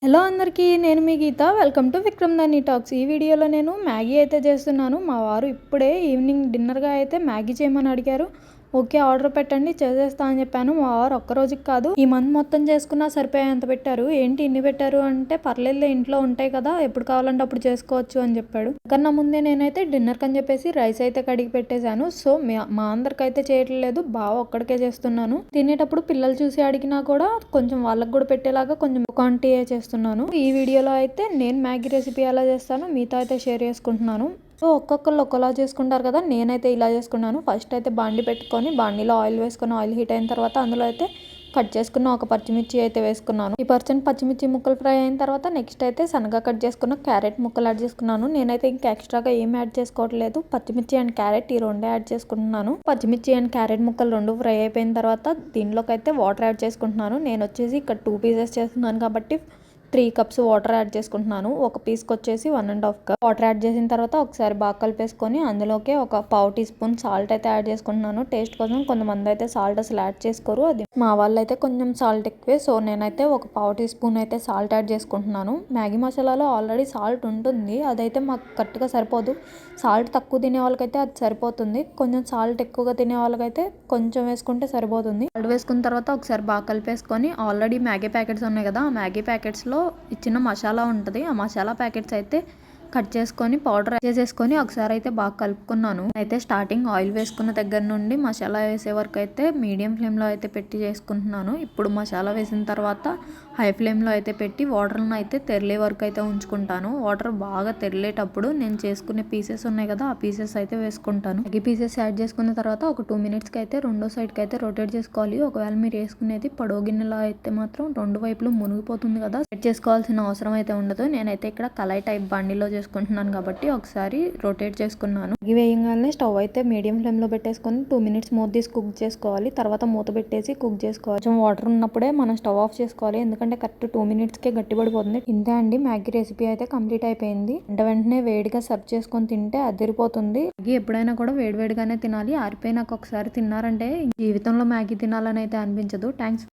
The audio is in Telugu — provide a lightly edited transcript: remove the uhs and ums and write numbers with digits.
హలో అందరికీ నేను మీ గీత వెల్కమ్ టు విక్రమ్ దాని టాక్స్. ఈ వీడియోలో నేను మ్యాగీ అయితే చేస్తున్నాను. మా వారు ఇప్పుడే ఈవినింగ్ డిన్నర్గా అయితే మ్యాగీ చేయమని అడిగారు. ఓకే ఆర్డర్ పెట్టండి చేసేస్తా అని చెప్పాను. మా వారు ఒక్క రోజుకి కాదు ఈ మంత్ మొత్తం చేసుకున్నా సరిపోయేంత పెట్టారు. ఏంటి ఇన్ని పెట్టారు అంటే పర్లేదులే ఇంట్లో ఉంటాయి కదా ఎప్పుడు కావాలంటే అప్పుడు చేసుకోవచ్చు అని చెప్పాడు. కన్నా ముందే నేనైతే డిన్నర్కి అని చెప్పేసి రైస్ అయితే కడిగి పెట్టేశాను. సో మా అందరికైతే చేయట్లేదు, బావ ఒక్కడికే చేస్తున్నాను. తినేటప్పుడు పిల్లలు చూసి అడిగినా కూడా కొంచెం వాళ్ళకి కూడా పెట్టేలాగా కొంచెం క్వాంటిటీ చేస్తున్నాను. ఈ వీడియోలో అయితే నేను మ్యాగీ రెసిపీ ఎలా చేస్తానో మీతో అయితే షేర్ చేసుకుంటున్నాను. సో ఒక్కొక్కళ్ళు ఒక్కలా చేసుకుంటారు కదా, నేనైతే ఇలా చేసుకున్నాను. ఫస్ట్ అయితే బాండి పెట్టుకొని బాండీలో ఆయిల్ వేసుకొని ఆయిల్ హీట్ అయిన తర్వాత అందులో అయితే కట్ చేసుకున్న ఒక పచ్చిమిర్చి అయితే వేసుకున్నాను. ఈ పచ్చిమిర్చి ముక్కలు ఫ్రై అయిన తర్వాత నెక్స్ట్ అయితే సన్నగా కట్ చేసుకున్న క్యారెట్ ముక్కలు యాడ్ చేసుకున్నాను. నేనైతే ఇంకా ఎక్స్ట్రాగా ఏం యాడ్ చేసుకోవట్లేదు, పచ్చిమిర్చి అండ్ క్యారెట్ ఈ రెండే యాడ్ చేసుకుంటున్నాను. పచ్చిమిర్చి అండ్ క్యారెట్ ముక్కలు రెండు ఫ్రై అయిపోయిన తర్వాత దీనిలోకి అయితే వాటర్ యాడ్ చేసుకుంటున్నాను. నేను వచ్చేసి ఇక్కడ 2 పీసెస్ చేస్తున్నాను కాబట్టి 3 కప్స్ వాటర్ యాడ్ చేసుకుంటున్నాను. ఒక పీస్కి వచ్చేసి 1.5 కప్ వాటర్ యాడ్ చేసిన తర్వాత ఒకసారి బాగా కలిపేసుకొని అందులోకి ఒక పావు టీ స్పూన్ సాల్ట్ అయితే యాడ్ చేసుకుంటున్నాను. టేస్ట్ కోసం కొంతమంది అయితే సాల్ట్ అసలు యాడ్ చేసుకోరు, అది మా వాళ్ళు అయితే కొంచెం సాల్ట్ ఎక్కువే. సో నేనైతే ఒక పావు టీ స్పూన్ అయితే సాల్ట్ యాడ్ చేసుకుంటున్నాను. మ్యాగీ మసాలాలో ఆల్రెడీ సాల్ట్ ఉంటుంది, అదైతే మాకు కరెక్ట్గా సరిపోదు. సాల్ట్ తక్కువ తినే వాళ్ళకైతే అది సరిపోతుంది, కొంచెం సాల్ట్ ఎక్కువగా తినే వాళ్ళకైతే కొంచెం వేసుకుంటే సరిపోతుంది. సాల్ట్ వేసుకున్న తర్వాత ఒకసారి బాగా కలిపేసుకొని ఆల్రెడీ మ్యాగీ ప్యాకెట్స్ ఉన్నాయి కదా, ఆ మ్యాగీ ప్యాకెట్స్లో ఇచ్చిన మసాలా ఉంటుంది, ఆ మసాలా ప్యాకెట్స్ అయితే కట్ చేసుకొని పౌడర్ చేసేసుకొని ఒకసారి అయితే బాగా కలుపుకున్నాను. అయితే స్టార్టింగ్ ఆయిల్ వేసుకున్న దగ్గర నుండి మసాలా వేసే వరకు అయితే మీడియం ఫ్లేమ్లో అయితే పెట్టి చేసుకుంటున్నాను. ఇప్పుడు మసాలా వేసిన తర్వాత హై ఫ్లేమ్లో అయితే పెట్టి వాటర్ను అయితే తెరలే వరకు అయితే ఉంచుకుంటాను. వాటర్ బాగా తెరలేటప్పుడు నేను చేసుకునే పీసెస్ ఉన్నాయి కదా, ఆ పీసెస్ అయితే వేసుకుంటాను. ఈ పీసెస్ యాడ్ చేసుకున్న తర్వాత ఒక 2 మినిట్స్కి అయితే రెండో సైడ్కి అయితే రొటేట్ చేసుకోవాలి. ఒకవేళ మీరు వేసుకునేది పొడవు గిన్నెలో అయితే మాత్రం రెండు వైపులు మునిగిపోతుంది కదా, సెట్ చేసుకోవాల్సిన అవసరం అయితే ఉండదు. నేనైతే ఇక్కడ కళాయి టైప్ బండిలో చేసుకుంటున్నాను కాబట్టి ఒకసారి రొటేట్ చేసుకున్నాను. ఇవి వేయగానే స్టవ్ అయితే మీడియం ఫ్లేమ్లో పెట్టేసుకొని 2 మినిట్స్ మూత తీసి కుక్ చేసుకోవాలి. తర్వాత మూత పెట్టేసి కుక్ చేసుకోవాలి. కొంచెం వాటర్ ఉన్నప్పుడే మనం స్టవ్ ఆఫ్ చేసుకోవాలి, ఎందుకంటే కరెక్ట్ 2 మినిట్స్కే గట్టిపడిపోతుంది. ఇంతే అండి, మ్యాగీ రెసిపీ అయితే కంప్లీట్ అయిపోయింది. వెంటనే వేడిగా సర్వ్ చేసుకొని తింటే అదిరిపోతుంది. మ్యాగీ ఎప్పుడైనా కూడా వేడివేడిగానే తినాలి, ఆరిపోయినాక ఒకసారి తిన్నారంటే జీవితంలో మ్యాగీ తినాలని అయితే అనిపించదు. థ్యాంక్స్.